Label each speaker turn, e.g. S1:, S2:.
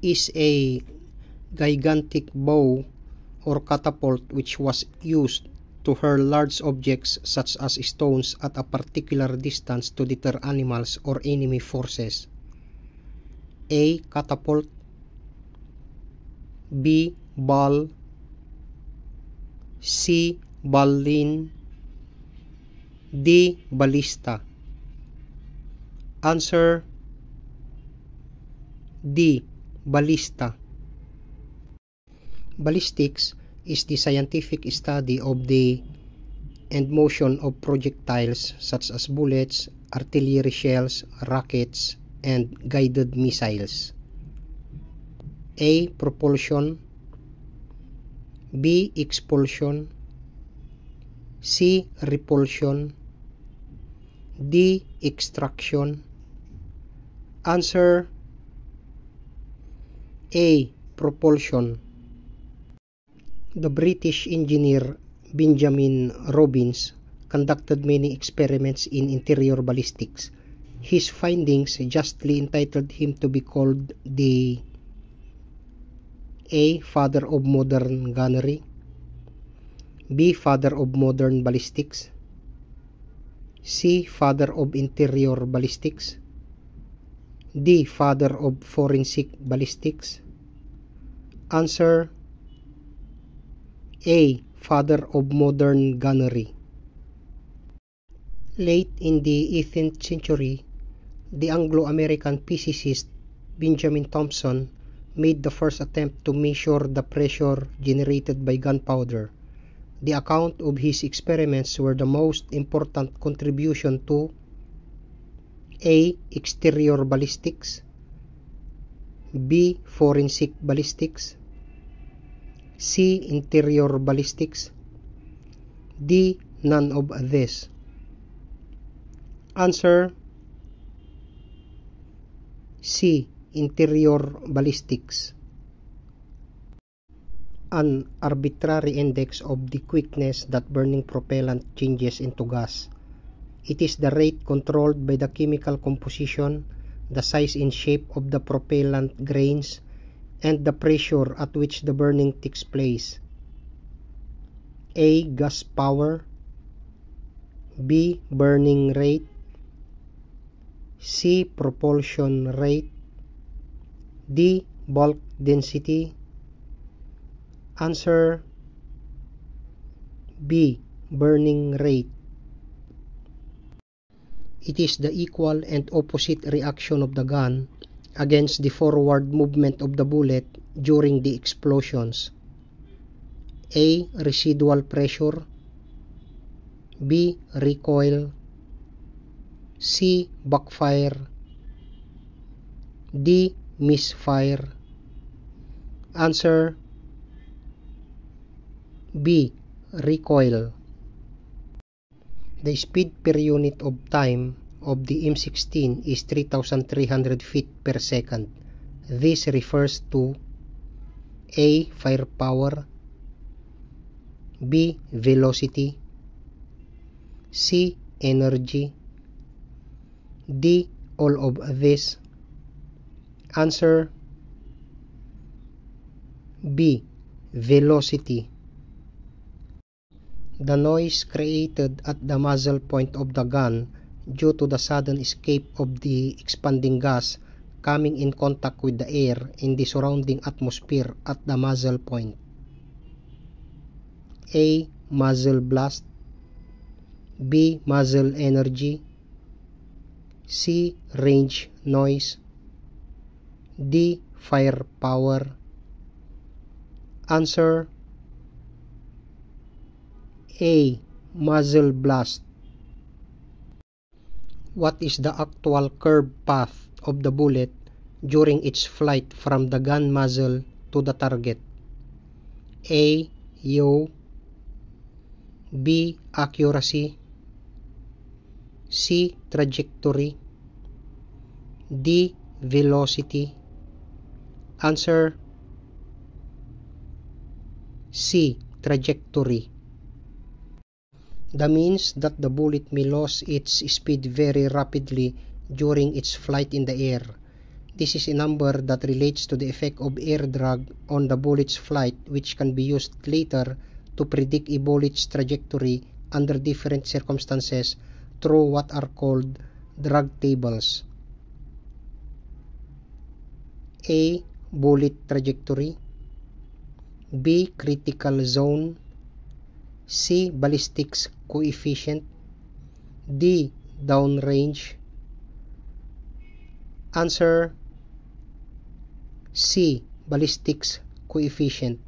S1: is a gigantic bow or catapult which was used to hurl large objects such as stones at a particular distance to deter animals or enemy forces. A. Catapult. B. Ball. C. Ballin. D. Ballista. Answer D. Ballista. Ballistics is the scientific study of the and motion of projectiles such as bullets, artillery shells, rockets, and guided missiles. A. Propulsion. B. Expulsion. C. Repulsion. D. Extraction. Answer A. Propulsion. The British engineer Benjamin Robbins conducted many experiments in interior ballistics. His findings justly entitled him to be called the A. Father of modern gunnery. B. Father of modern ballistics. C. Father of interior ballistics. D. Father of forensic ballistics. Answer A. Father of modern gunnery. Late in the 18th century, the Anglo-American physicist Benjamin Thompson made the first attempt to measure the pressure generated by gunpowder. The account of his experiments were the most important contribution to A. Exterior ballistics. B. Forensic ballistics. C. Interior ballistics. D. None of this. Answer C. Interior ballistics. An arbitrary index of the quickness that burning propellant changes into gas. It is the rate controlled by the chemical composition, the size and shape of the propellant grains, and the pressure at which the burning takes place. A. Gas power. B. Burning rate. C. Propulsion rate. D. Bulk density. Answer B. Burning rate. It is the equal and opposite reaction of the gun against the forward movement of the bullet during the explosions. A. Residual pressure. B. Recoil. C. Backfire. D. Misfire. Answer B. Recoil. The speed per unit of time of the M16 is 3,300 feet per second. This refers to A. Firepower. B. Velocity. C. Energy. D. All of this. Answer B. Velocity. The noise created at the muzzle point of the gun due to the sudden escape of the expanding gas coming in contact with the air in the surrounding atmosphere at the muzzle point. A. Muzzle blast. B. Muzzle energy. C. Range noise. D. Firepower. Answer A. Muzzle blast. What is the actual curve path of the bullet during its flight from the gun muzzle to the target? A. Yaw. B. Accuracy. C. Trajectory. D. Velocity. Answer C. Trajectory. That means that the bullet may lose its speed very rapidly during its flight in the air. This is a number that relates to the effect of air drag on the bullet's flight, which can be used later to predict a bullet's trajectory under different circumstances through what are called drag tables. A. Bullet trajectory. B. Critical zone. C. Ballistics coefficient. D. Downrange. Answer C. Ballistics coefficient.